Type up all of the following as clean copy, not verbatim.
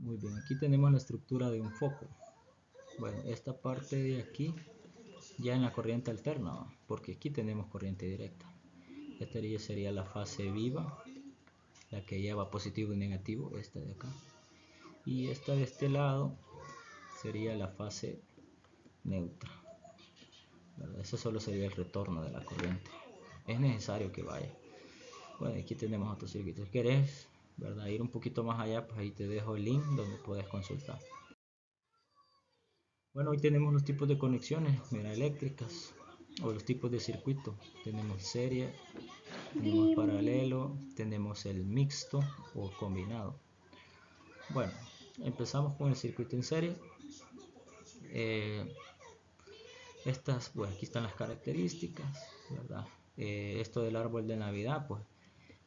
Muy bien, aquí tenemos la estructura de un foco. Bueno, esta parte de aquí ya en la corriente alterna, porque aquí tenemos corriente directa. Esta sería la fase viva, la que lleva positivo y negativo, esta de acá. Y esta de este lado sería la fase neutra. ¿Verdad? Eso solo sería el retorno de la corriente. Es necesario que vaya. Bueno, aquí tenemos otro circuito. Si querés, ¿verdad?, ir un poquito más allá, pues ahí te dejo el link donde puedes consultar. Bueno, hoy tenemos los tipos de conexiones, mira, eléctricas, o los tipos de circuito. Tenemos serie, tenemos paralelo, tenemos el mixto o combinado. Bueno, empezamos con el circuito en serie. Pues aquí están las características, ¿verdad? Esto del árbol de Navidad, pues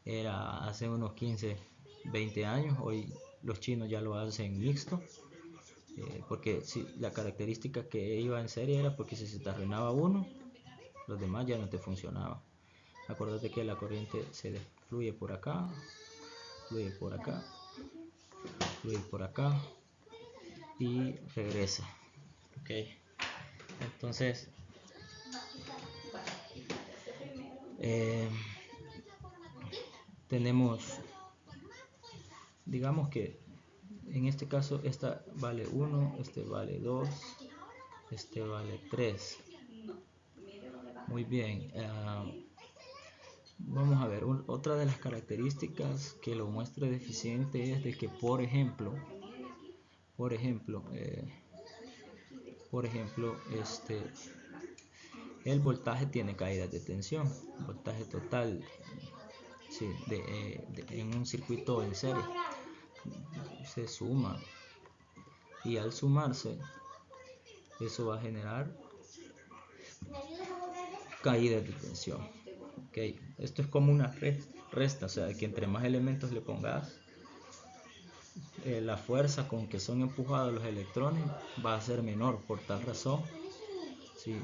era hace unos 15, 20 años. Hoy los chinos ya lo hacen mixto. Porque si la característica que iba en serie era porque si se te arruinaba uno, los demás ya no te funcionaban. Acuérdate que la corriente se fluye por acá, fluye por acá, fluye por acá y regresa. Okay. Entonces, tenemos, digamos que en este caso esta vale 1, este vale 2, este vale 3. Muy bien. Vamos a ver, otra de las características que lo muestra deficiente es de que, por ejemplo, el voltaje tiene caídas de tensión, voltaje total, sí, en un circuito en serie se suma, y al sumarse eso va a generar caídas de tensión. Okay. Esto es como una resta, o sea que entre más elementos le pongas, la fuerza con que son empujados los electrones va a ser menor. Por tal razón, sí,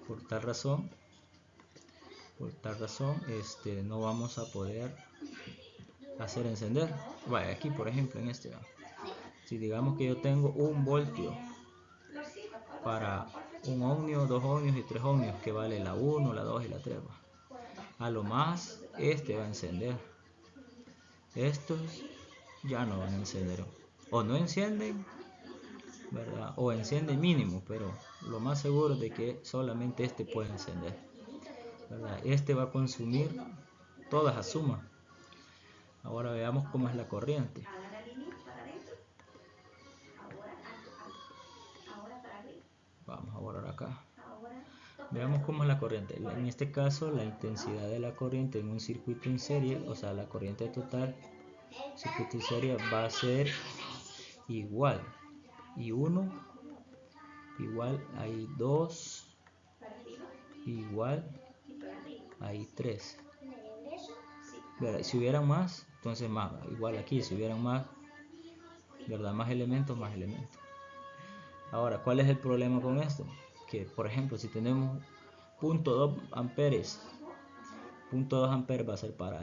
por tal razón no vamos a poder hacer encender. Vaya, aquí por ejemplo en este, si digamos que yo tengo 1 voltio para 1 ohmio, 2 ohmios y 3 ohmios, que vale la 1, la 2 y la 3, a lo más va a encender. Estos ya no van a encender, o no encienden, ¿verdad?, o enciende mínimo, pero lo más seguro es de que solamente puede encender, ¿verdad? Va a consumir toda esa suma. Ahora veamos cómo es la corriente. Vamos a borrar acá. Veamos cómo es la corriente. En este caso, la intensidad de la corriente en un circuito en serie, o sea, la corriente total, circuito en serie, va a ser igual. Y 1 igual hay 2 igual hay 3. Si hubieran más, entonces más, igual aquí, si hubieran más, ¿verdad?, más elementos. Ahora, ¿cuál es el problema con esto? Que, por ejemplo, si tenemos 0.2 amperes, 0.2 amperes va a ser para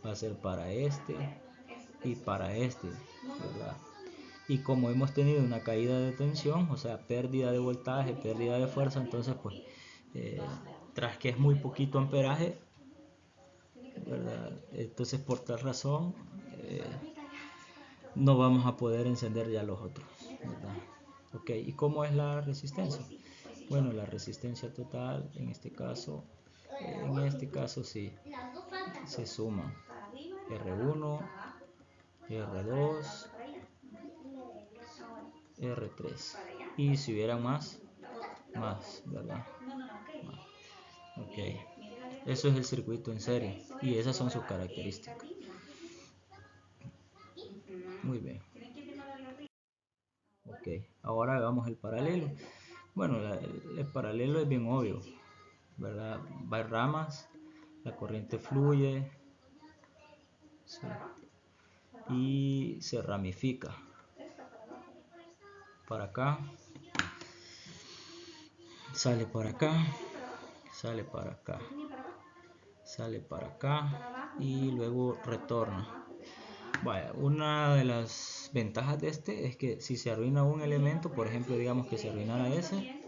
va a ser para y para ¿verdad? Y como hemos tenido una caída de tensión, o sea, pérdida de voltaje, pérdida de fuerza, entonces pues tras que es muy poquito amperaje, ¿verdad?, entonces por tal razón no vamos a poder encender ya los otros, ¿verdad? Ok, ¿y cómo es la resistencia? Bueno, la resistencia total en este caso sí se suma R1, R2, R3, y si hubiera más, ¿verdad? Ok, eso es el circuito en serie y esas son sus características. Muy bien. Ok, ahora veamos el paralelo. Bueno, el paralelo es bien obvio, ¿verdad? Va en ramas, la corriente fluye, ¿sí?, y se ramifica para acá, sale para acá, sale para acá, sale para acá y luego retorna. Vaya, una de las ventajas de este es que si se arruina un elemento, por ejemplo, digamos que se arruinara ese,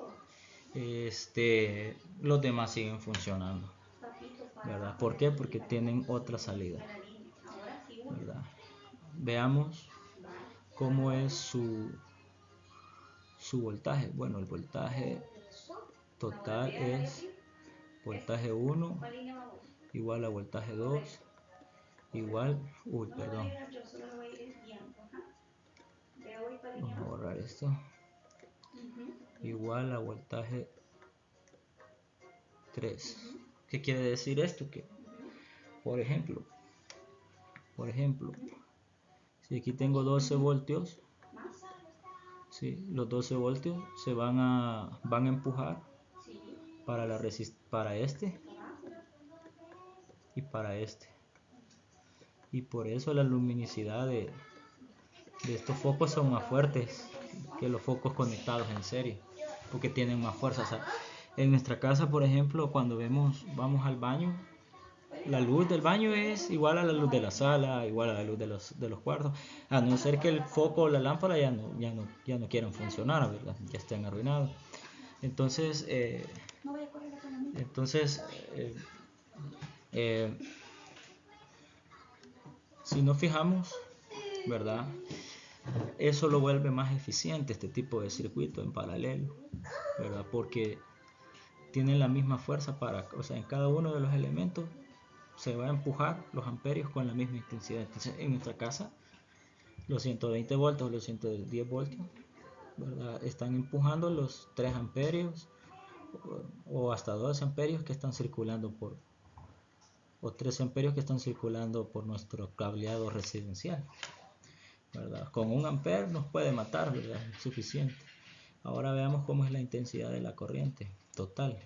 los demás siguen funcionando, ¿verdad? ¿Por qué? Porque tienen otra salida, ¿verdad? Veamos cómo es su voltaje. Bueno, el voltaje total es voltaje 1 igual a voltaje 2 igual, perdón, vamos a borrar esto, igual a voltaje 3. ¿Qué quiere decir esto? Que por ejemplo, si aquí tengo 12 voltios, ¿sí? Los 12 voltios se van a empujar para este y para este, y por eso la luminosidad de estos focos son más fuertes que los focos conectados en serie, porque tienen más fuerza. O sea, en nuestra casa, por ejemplo, cuando vamos al baño, la luz del baño es igual a la luz de la sala, igual a la luz de los cuartos, a no ser que el foco o la lámpara ya no quieran funcionar, ¿verdad? Ya estén arruinados. Entonces, si nos fijamos, ¿verdad? Eso lo vuelve más eficiente este tipo de circuito en paralelo, ¿verdad? Porque tienen la misma fuerza o sea, en cada uno de los elementos se va a empujar los amperios con la misma intensidad. Entonces, en nuestra casa, los 120 voltios o los 110 voltios, ¿verdad? Están empujando los 3 amperios o hasta 12 amperios que están circulando o 13 amperios que están circulando por nuestro cableado residencial, ¿verdad? Con 1 amper nos puede matar, ¿verdad? Es suficiente. Ahora veamos cómo es la intensidad de la corriente total.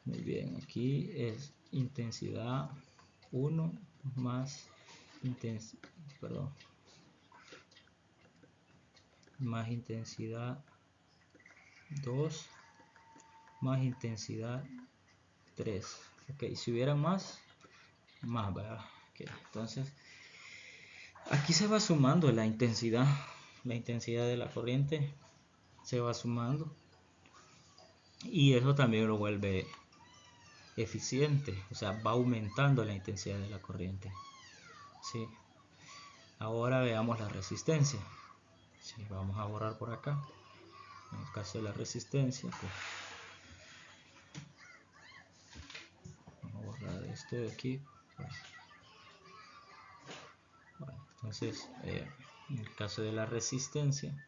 Muy bien, aquí es intensidad 1 más más intensidad 2 más intensidad 3. Ok, si hubiera más, ¿verdad? Okay, entonces aquí se va sumando la intensidad de la corriente se va sumando, y eso también lo vuelve eficiente, o sea, va aumentando la intensidad de la corriente. ¿Sí? Ahora veamos la resistencia. ¿Sí? Vamos a borrar por acá. En el caso de la resistencia, pues, vamos a borrar esto de aquí. Bueno, entonces, en el caso de la resistencia,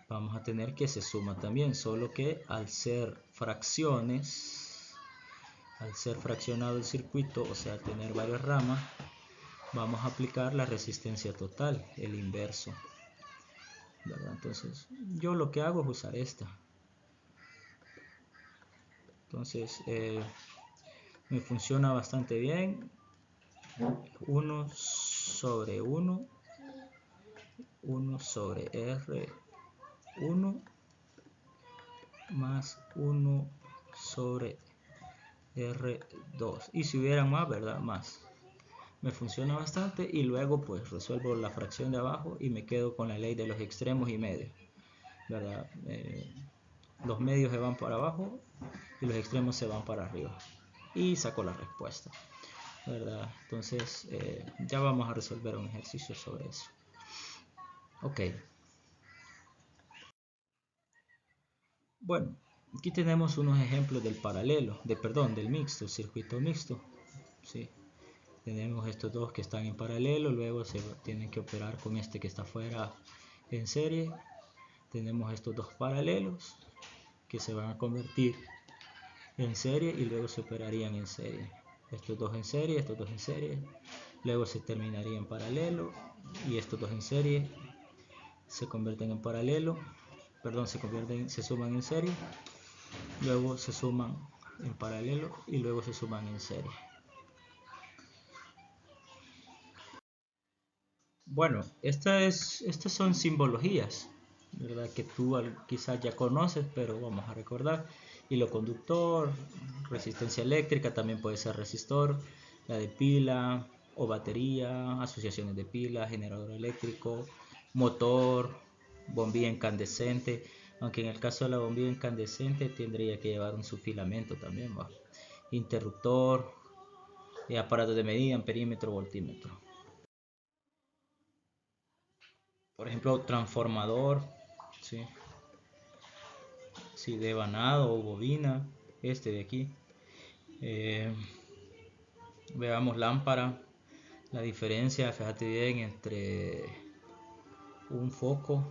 vamos a tener que se suma también, solo que al ser fracciones, al ser fraccionado el circuito, o sea, tener varias ramas, vamos a aplicar la resistencia total, el inverso, ¿verdad? Entonces, yo lo que hago es usar esta. Entonces, me funciona bastante bien. 1 sobre 1, 1 sobre R1 más 1 sobre R2, y si hubiera más, ¿verdad? Más. Me funciona bastante, y luego pues resuelvo la fracción de abajo y me quedo con la ley de los extremos y medios, ¿verdad? Los medios se van para abajo y los extremos se van para arriba, y saco la respuesta, ¿verdad? Entonces ya vamos a resolver un ejercicio sobre eso. Ok. Bueno, aquí tenemos unos ejemplos del paralelo, del mixto, circuito mixto. ¿Sí? Tenemos estos dos que están en paralelo, luego se tienen que operar con este que está fuera en serie. Tenemos estos dos paralelos que se van a convertir en serie y luego se operarían en serie. Estos dos en serie, estos dos en serie, luego se terminaría en paralelo, y estos dos en serie se convierten en paralelo, perdón, se suman en serie, luego se suman en paralelo y luego se suman en serie. Bueno, estas son simbologías, ¿verdad? Que tú quizás ya conoces, pero vamos a recordar. Hilo conductor, resistencia eléctrica, también puede ser resistor, la de pila, o batería, asociaciones de pilas, generador eléctrico, motor, bombilla incandescente, aunque en el caso de la bombilla incandescente tendría que llevar un subfilamento también, ¿va? Interruptor, aparatos de medida, amperímetro, voltímetro. Por ejemplo, transformador, ¿sí? Sí, de vanado o bobina, este de aquí. Veamos lámpara, la diferencia, fíjate bien, entre un foco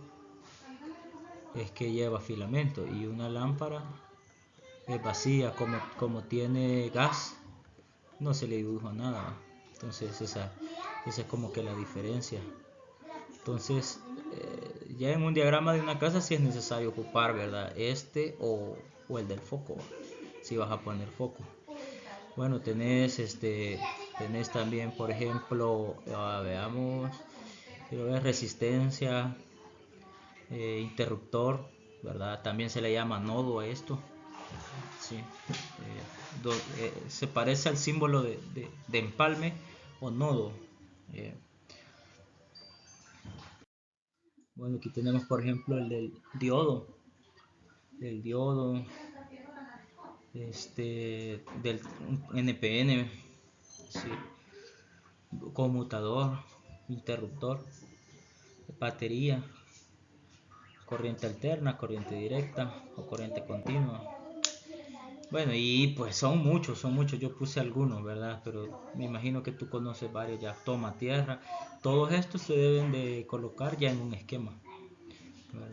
es que lleva filamento y una lámpara es vacía, como tiene gas, no se le dibuja nada. Entonces esa es como que la diferencia. Entonces ya en un diagrama de una casa sí es necesario ocupar, ¿verdad? Este o el del foco, si vas a poner foco. Bueno, tenés también, por ejemplo, veamos, quiero ver resistencia, interruptor, ¿verdad? También se le llama nodo a esto. Sí. Se parece al símbolo de empalme o nodo. Bueno, aquí tenemos por ejemplo el del diodo, del NPN, sí, conmutador, interruptor, batería, corriente alterna, corriente directa o corriente continua. Bueno, y pues son muchos, yo puse algunos, ¿verdad? Pero me imagino que tú conoces varios ya, toma tierra, todos estos se deben de colocar ya en un esquema, ¿verdad?